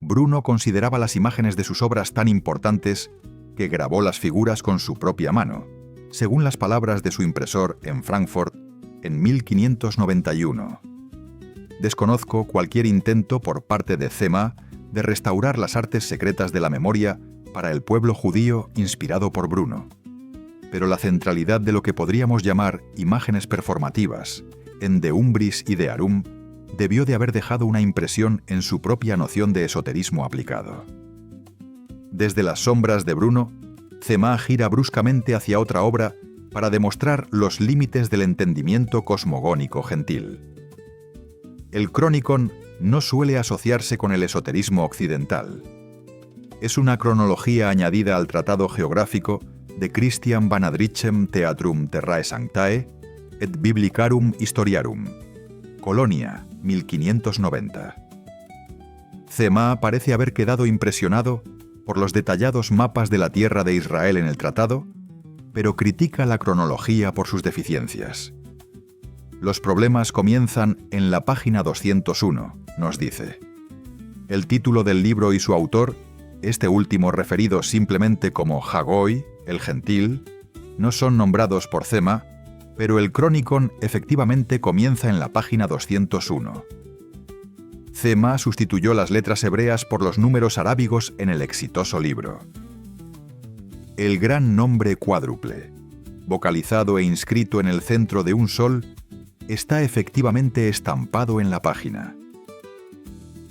Bruno consideraba las imágenes de sus obras tan importantes que grabó las figuras con su propia mano, según las palabras de su impresor en Frankfurt en 1591. Desconozco cualquier intento por parte de Cema de restaurar las artes secretas de la memoria para el pueblo judío inspirado por Bruno. Pero la centralidad de lo que podríamos llamar imágenes performativas en De Umbris y De Arum debió de haber dejado una impresión en su propia noción de esoterismo aplicado. Desde las sombras de Bruno, Cema gira bruscamente hacia otra obra para demostrar los límites del entendimiento cosmogónico gentil. El Chronicon no suele asociarse con el esoterismo occidental. Es una cronología añadida al tratado geográfico de Christian van Adrichem Theatrum Terrae Sanctae et Biblicarum Historiarum, Colonia, 1590. Cema parece haber quedado impresionado por los detallados mapas de la tierra de Israel en el tratado, pero critica la cronología por sus deficiencias. Los problemas comienzan en la página 201, nos dice. El título del libro y su autor, este último referido simplemente como Hagoi, el gentil, no son nombrados por Cema, pero el Chronicon efectivamente comienza en la página 201. Cema sustituyó las letras hebreas por los números arábigos en el exitoso libro. El gran nombre cuádruple, vocalizado e inscrito en el centro de un sol, está efectivamente estampado en la página.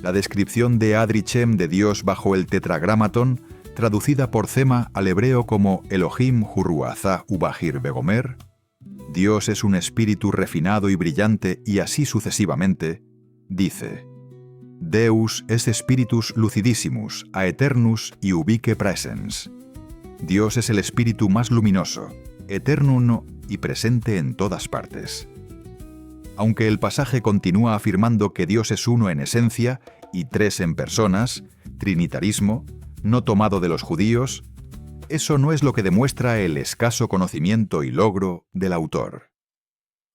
La descripción de Adrichem de Dios bajo el tetragramaton, traducida por Cema al hebreo como Elohim Huruazá Ubahir Begomer, Dios es un espíritu refinado y brillante y así sucesivamente, dice: Deus es spiritus lucidissimus, aeternus y ubique praesens. Dios es el espíritu más luminoso, eternum y presente en todas partes. Aunque el pasaje continúa afirmando que Dios es uno en esencia y tres en personas, trinitarismo, no tomado de los judíos, eso no es lo que demuestra el escaso conocimiento y logro del autor.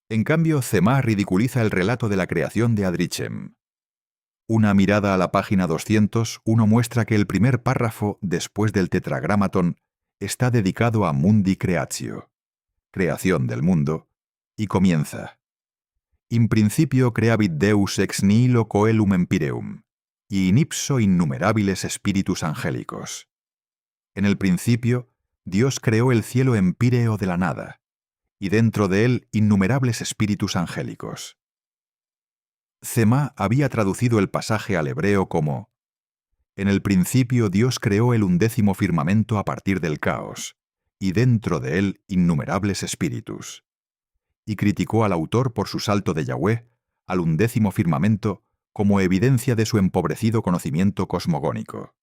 En cambio, Cema ridiculiza el relato de la creación de Adrichem. Una mirada a la página 201 muestra que el primer párrafo después del tetragramaton está dedicado a Mundi Creatio, creación del mundo, y comienza: In principio creavit Deus ex nihilo coelum empireum, y in ipso innumerabiles spiritus angélicos. En el principio, Dios creó el cielo empíreo de la nada, y dentro de él innumerables espíritus angélicos. Cema había traducido el pasaje al hebreo como: En el principio Dios creó el 11º firmamento a partir del caos, y dentro de él innumerables espíritus. Y criticó al autor por su salto de Yahweh al 11º firmamento como evidencia de su empobrecido conocimiento cosmogónico.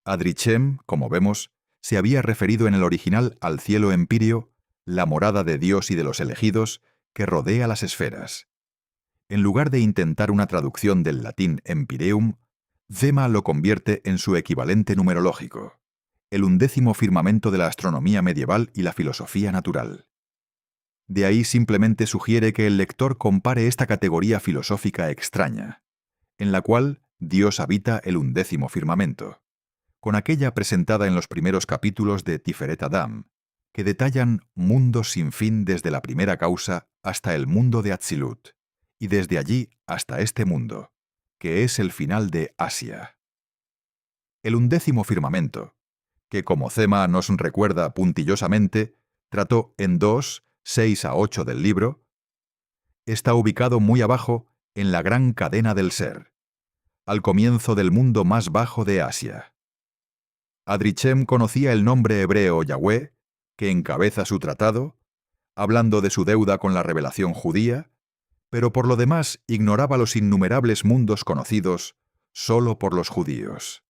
Adrichem, como vemos, se había referido en el original al cielo empíreo, la morada de Dios y de los elegidos, que rodea las esferas. En lugar de intentar una traducción del latín empireum, Cema lo convierte en su equivalente numerológico, el 11º firmamento de la astronomía medieval y la filosofía natural. De ahí simplemente sugiere que el lector compare esta categoría filosófica extraña, en la cual Dios habita el 11º firmamento, con aquella presentada en los primeros capítulos de Tiferet Adam, que detallan mundos sin fin desde la primera causa hasta el mundo de Atzilut, y desde allí hasta este mundo, que es el final de Asia. El 11º firmamento, que como Cema nos recuerda puntillosamente, trató en 2, 6 a 8 del libro, está ubicado muy abajo en la gran cadena del ser, al comienzo del mundo más bajo de Asia. Adrichem conocía el nombre hebreo Yahweh, que encabeza su tratado, hablando de su deuda con la revelación judía, pero por lo demás ignoraba los innumerables mundos conocidos solo por los judíos.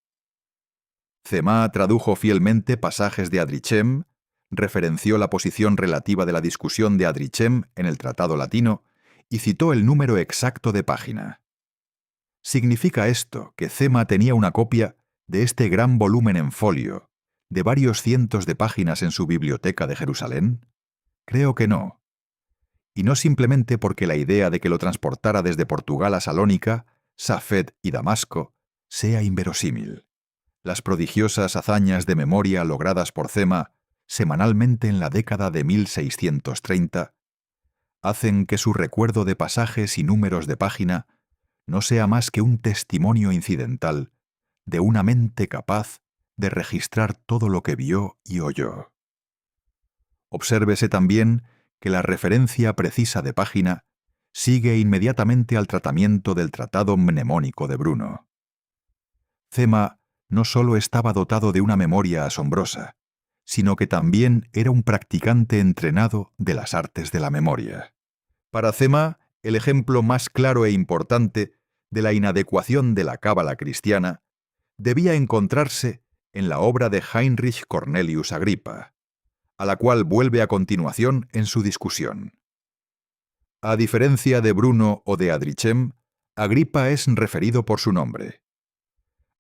Cema tradujo fielmente pasajes de Adrichem, referenció la posición relativa de la discusión de Adrichem en el tratado latino y citó el número exacto de página. ¿Significa esto que Cema tenía una copia de este gran volumen en folio, de varios cientos de páginas en su biblioteca de Jerusalén? Creo que no. Y no simplemente porque la idea de que lo transportara desde Portugal a Salónica, Safed y Damasco sea inverosímil. Las prodigiosas hazañas de memoria logradas por Cema semanalmente en la década de 1630 hacen que su recuerdo de pasajes y números de página no sea más que un testimonio incidental de una mente capaz de registrar todo lo que vio y oyó. Obsérvese también que la referencia precisa de página sigue inmediatamente al tratamiento del Tratado Mnemónico de Bruno. Cema no solo estaba dotado de una memoria asombrosa, sino que también era un practicante entrenado de las artes de la memoria. Para Cema, el ejemplo más claro e importante de la inadecuación de la cábala cristiana debía encontrarse en la obra de Heinrich Cornelius Agrippa, a la cual vuelve a continuación en su discusión. A diferencia de Bruno o de Adrichem, Agrippa es referido por su nombre.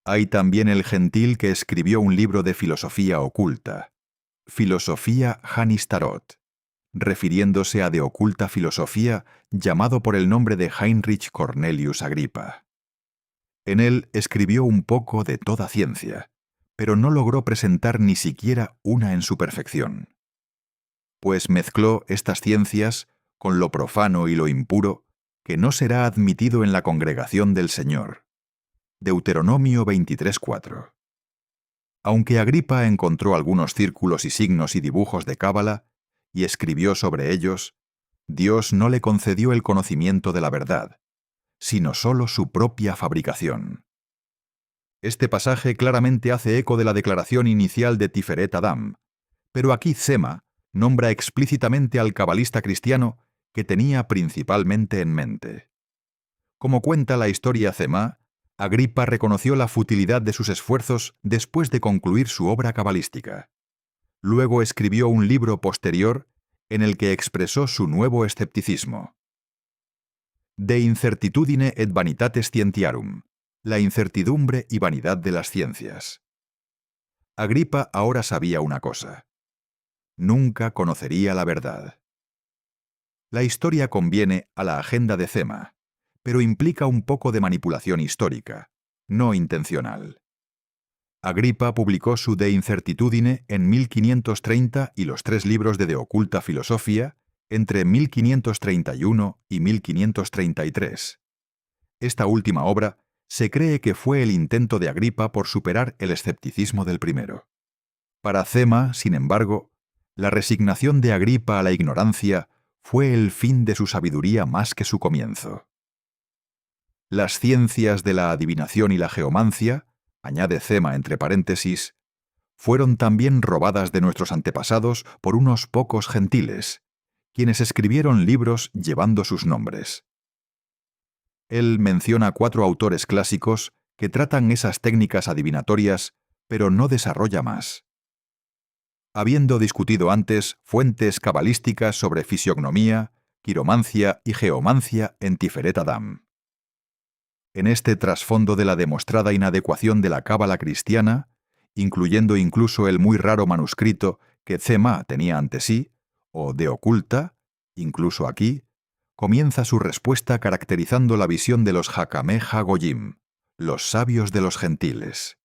Hay también el gentil que escribió un libro de filosofía oculta, Filosofía Janis Tarot, refiriéndose a de oculta filosofía llamado por el nombre de Heinrich Cornelius Agrippa. En él escribió un poco de toda ciencia, pero no logró presentar ni siquiera una en su perfección, pues mezcló estas ciencias con lo profano y lo impuro, que no será admitido en la congregación del Señor. Deuteronomio 23:4. Aunque Agrippa encontró algunos círculos y signos y dibujos de cábala y escribió sobre ellos, Dios no le concedió el conocimiento de la verdad, sino solo su propia fabricación. Este pasaje claramente hace eco de la declaración inicial de Tiferet Adam, pero aquí Cema nombra explícitamente al cabalista cristiano que tenía principalmente en mente. Como cuenta la historia Cema, Agrippa reconoció la futilidad de sus esfuerzos después de concluir su obra cabalística. Luego escribió un libro posterior en el que expresó su nuevo escepticismo. De incertitudine et vanitates scientiarum, la incertidumbre y vanidad de las ciencias. Agrippa ahora sabía una cosa: nunca conocería la verdad. La historia conviene a la agenda de Cema, pero implica un poco de manipulación histórica, no intencional. Agrippa publicó su De Incertitudine en 1530 y los 3 libros de Oculta Filosofia entre 1531 y 1533. Esta última obra se cree que fue el intento de Agrippa por superar el escepticismo del primero. Para Cema, sin embargo, la resignación de Agrippa a la ignorancia fue el fin de su sabiduría más que su comienzo. Las ciencias de la adivinación y la geomancia, añade Cema entre paréntesis, fueron también robadas de nuestros antepasados por unos pocos gentiles, quienes escribieron libros llevando sus nombres. Él menciona 4 autores clásicos que tratan esas técnicas adivinatorias, pero no desarrolla más. Habiendo discutido antes fuentes cabalísticas sobre fisiognomía, quiromancia y geomancia en Tiferet Adam. En este trasfondo de la demostrada inadecuación de la cábala cristiana, incluyendo incluso el muy raro manuscrito que Cema tenía ante sí, o de oculta, incluso aquí, comienza su respuesta caracterizando la visión de los Hakameh Hagoyim, los sabios de los gentiles.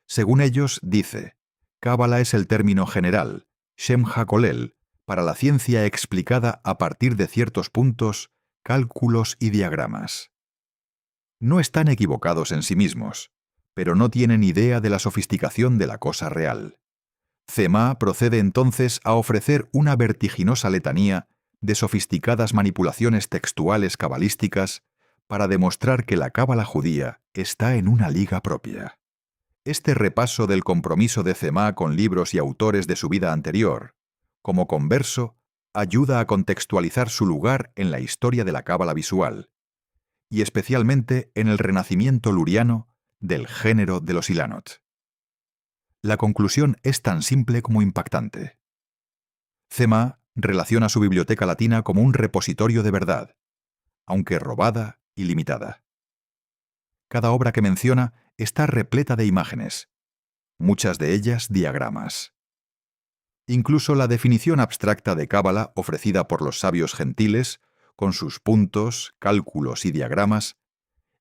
Según ellos, dice, cábala es el término general, Shem HaKolel, para la ciencia explicada a partir de ciertos puntos, cálculos y diagramas. No están equivocados en sí mismos, pero no tienen idea de la sofisticación de la cosa real. Cema procede entonces a ofrecer una vertiginosa letanía de sofisticadas manipulaciones textuales cabalísticas para demostrar que la cábala judía está en una liga propia. Este repaso del compromiso de Cema con libros y autores de su vida anterior, como converso, ayuda a contextualizar su lugar en la historia de la cábala visual, y especialmente en el renacimiento luriano del género de los Ilanot. La conclusión es tan simple como impactante. Cema relaciona su biblioteca latina como un repositorio de verdad, aunque robada y limitada. Cada obra que menciona está repleta de imágenes, muchas de ellas diagramas. Incluso la definición abstracta de cábala ofrecida por los sabios gentiles, con sus puntos, cálculos y diagramas,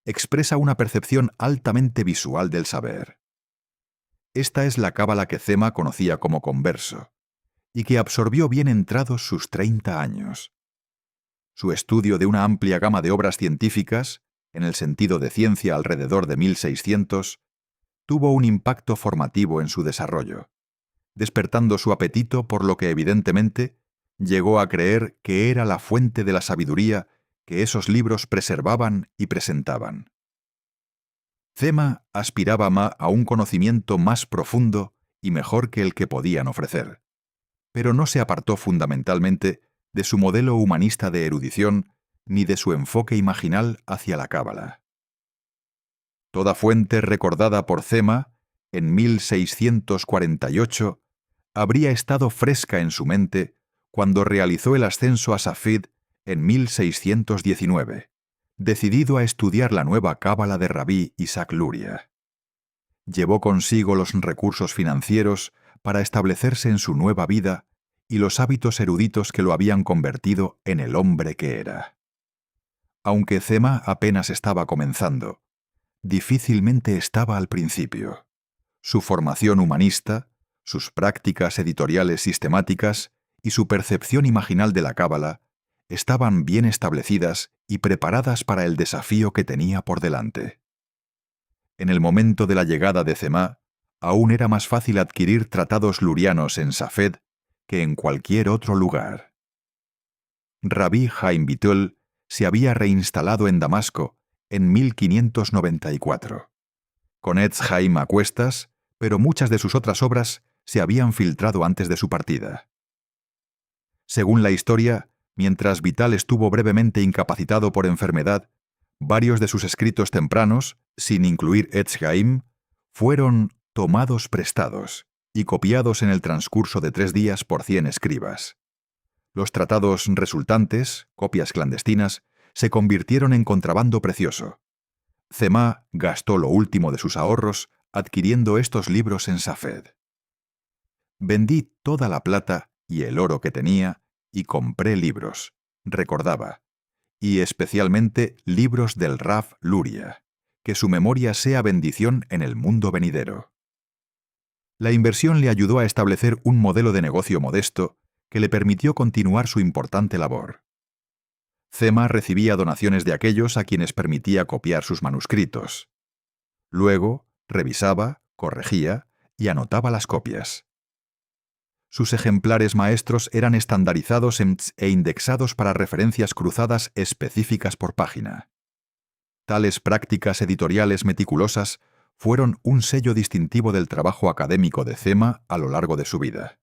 expresa una percepción altamente visual del saber. Esta es la cábala que Cema conocía como converso, y que absorbió bien entrados sus 30 años. Su estudio de una amplia gama de obras científicas, en el sentido de ciencia alrededor de 1600, tuvo un impacto formativo en su desarrollo, despertando su apetito por lo que evidentemente llegó a creer que era la fuente de la sabiduría que esos libros preservaban y presentaban. Cema aspiraba a un conocimiento más profundo y mejor que el que podían ofrecer, pero no se apartó fundamentalmente de su modelo humanista de erudición ni de su enfoque imaginal hacia la cábala. Toda fuente recordada por Cema, en 1648, habría estado fresca en su mente cuando realizó el ascenso a Safid en 1619, decidido a estudiar la nueva cábala de Rabí Isaac Luria. Llevó consigo los recursos financieros para establecerse en su nueva vida y los hábitos eruditos que lo habían convertido en el hombre que era. Aunque Cema apenas estaba comenzando, difícilmente estaba al principio. Su formación humanista, sus prácticas editoriales sistemáticas y su percepción imaginal de la cábala estaban bien establecidas y preparadas para el desafío que tenía por delante. En el momento de la llegada de Cema, aún era más fácil adquirir tratados lurianos en Safed que en cualquier otro lugar. Rabí Haim Vital se había reinstalado en Damasco en 1594. Con Etz Haim a cuestas, pero muchas de sus otras obras se habían filtrado antes de su partida. Según la historia, mientras Vital estuvo brevemente incapacitado por enfermedad, varios de sus escritos tempranos, sin incluir Etz Haim, fueron tomados prestados y copiados en el transcurso de 3 días por 100 escribas. Los tratados resultantes, copias clandestinas, se convirtieron en contrabando precioso. Cema gastó lo último de sus ahorros adquiriendo estos libros en Safed. Vendí toda la plata y el oro que tenía y compré libros, recordaba, y especialmente libros del Rav Luria, que su memoria sea bendición en el mundo venidero. La inversión le ayudó a establecer un modelo de negocio modesto que le permitió continuar su importante labor. Cema recibía donaciones de aquellos a quienes permitía copiar sus manuscritos. Luego, revisaba, corregía y anotaba las copias. Sus ejemplares maestros eran estandarizados e indexados para referencias cruzadas específicas por página. Tales prácticas editoriales meticulosas fueron un sello distintivo del trabajo académico de Cema a lo largo de su vida.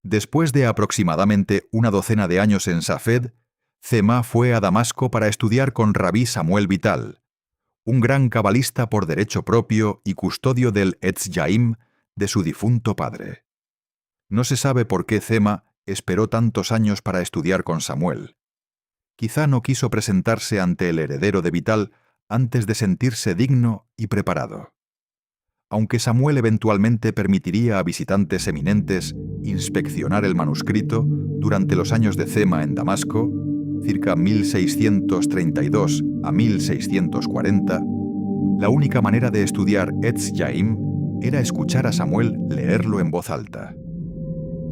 Después de aproximadamente una docena de años en Safed, Cema fue a Damasco para estudiar con Rabí Samuel Vital, un gran cabalista por derecho propio y custodio del Etz Yaim de su difunto padre. No se sabe por qué Cema esperó tantos años para estudiar con Samuel. Quizá no quiso presentarse ante el heredero de Vital antes de sentirse digno y preparado. Aunque Samuel eventualmente permitiría a visitantes eminentes inspeccionar el manuscrito durante los años de Cema en Damasco, circa 1632 a 1640, la única manera de estudiar Etz Yaim era escuchar a Samuel leerlo en voz alta.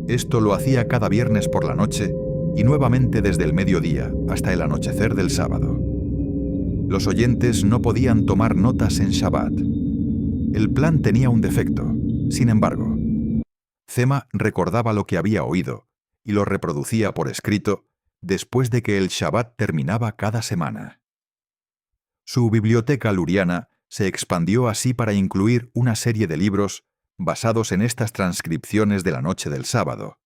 Esto lo hacía cada viernes por la noche y nuevamente desde el mediodía hasta el anochecer del sábado. Los oyentes no podían tomar notas en Shabbat. El plan tenía un defecto. Sin embargo, Cema recordaba lo que había oído y lo reproducía por escrito después de que el Shabbat terminaba cada semana. Su biblioteca luriana se expandió así para incluir una serie de libros basados en estas transcripciones de la noche del sábado,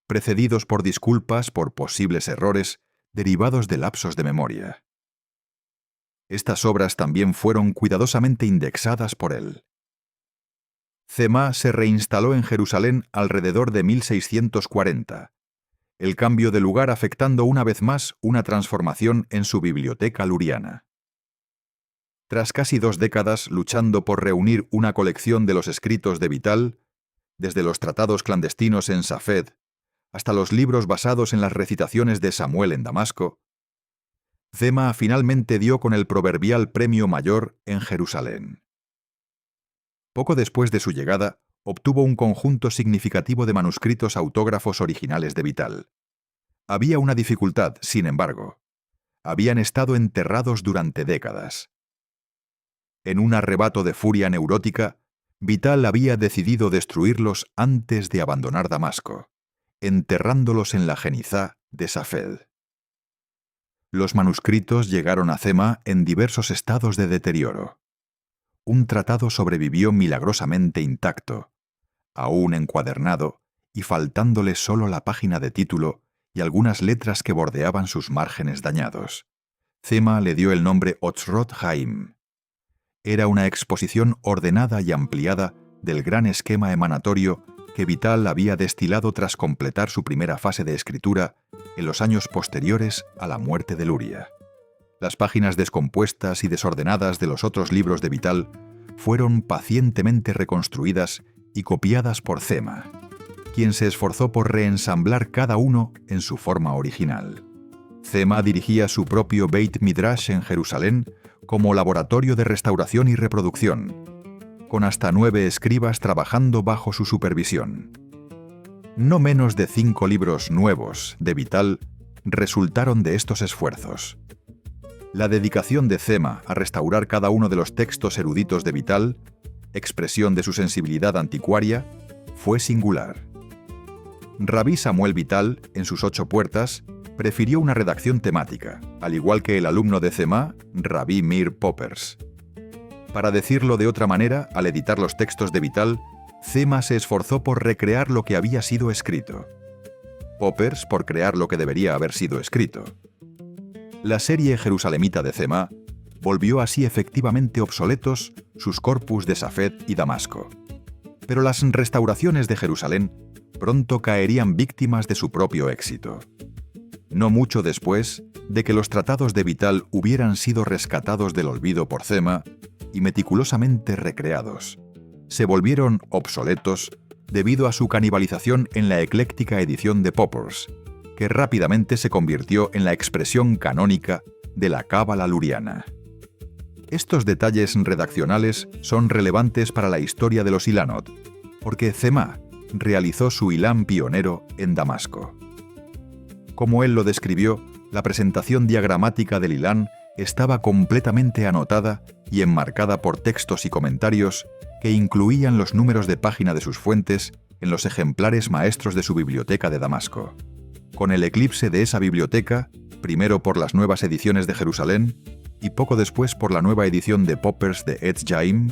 precedidos por disculpas por posibles errores derivados de lapsos de memoria. Estas obras también fueron cuidadosamente indexadas por él. Cema se reinstaló en Jerusalén alrededor de 1640, el cambio de lugar afectando una vez más una transformación en su biblioteca luriana. Tras casi 2 décadas luchando por reunir una colección de los escritos de Vital, desde los tratados clandestinos en Safed hasta los libros basados en las recitaciones de Samuel en Damasco, Cema finalmente dio con el proverbial premio mayor en Jerusalén. Poco después de su llegada, obtuvo un conjunto significativo de manuscritos autógrafos originales de Vital. Había una dificultad, sin embargo. Habían estado enterrados durante décadas. En un arrebato de furia neurótica, Vital había decidido destruirlos antes de abandonar Damasco, enterrándolos en la Genizá de Safed. Los manuscritos llegaron a Cema en diversos estados de deterioro. Un tratado sobrevivió milagrosamente intacto, aún encuadernado y faltándole solo la página de título y algunas letras que bordeaban sus márgenes dañados. Cema le dio el nombre Otzrot Haim. Era una exposición ordenada y ampliada del gran esquema emanatorio que Vital había destilado tras completar su primera fase de escritura en los años posteriores a la muerte de Luria. Las páginas descompuestas y desordenadas de los otros libros de Vital fueron pacientemente reconstruidas y copiadas por Cema, quien se esforzó por reensamblar cada uno en su forma original. Cema dirigía su propio Beit Midrash en Jerusalén como laboratorio de restauración y reproducción, con hasta 9 escribas trabajando bajo su supervisión. No menos de 5 libros nuevos de Vital resultaron de estos esfuerzos. La dedicación de Cema a restaurar cada uno de los textos eruditos de Vital, expresión de su sensibilidad anticuaria, fue singular. Rabí Samuel Vital, en sus 8 puertas, prefirió una redacción temática, al igual que el alumno de Cema, Rabí Meir Poppers. Para decirlo de otra manera, al editar los textos de Vital, Cema se esforzó por recrear lo que había sido escrito. Poppers por crear lo que debería haber sido escrito. La serie jerusalemita de Cema volvió así efectivamente obsoletos sus corpus de Safed y Damasco. Pero las restauraciones de Jerusalén pronto caerían víctimas de su propio éxito. No mucho después de que los tratados de Vital hubieran sido rescatados del olvido por Cema y meticulosamente recreados, se volvieron obsoletos debido a su canibalización en la ecléctica edición de Poppers, que rápidamente se convirtió en la expresión canónica de la cábala luriana. Estos detalles redaccionales son relevantes para la historia de los Ilanot, porque Cema realizó su Ilán pionero en Damasco. Como él lo describió, la presentación diagramática del Ilán estaba completamente anotada y enmarcada por textos y comentarios que incluían los números de página de sus fuentes en los ejemplares maestros de su biblioteca de Damasco. Con el eclipse de esa biblioteca, primero por las nuevas ediciones de Jerusalén y poco después por la nueva edición de Poppers de Etz Jaim,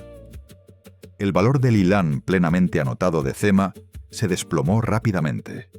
el valor del Ilán plenamente anotado de Cema se desplomó rápidamente.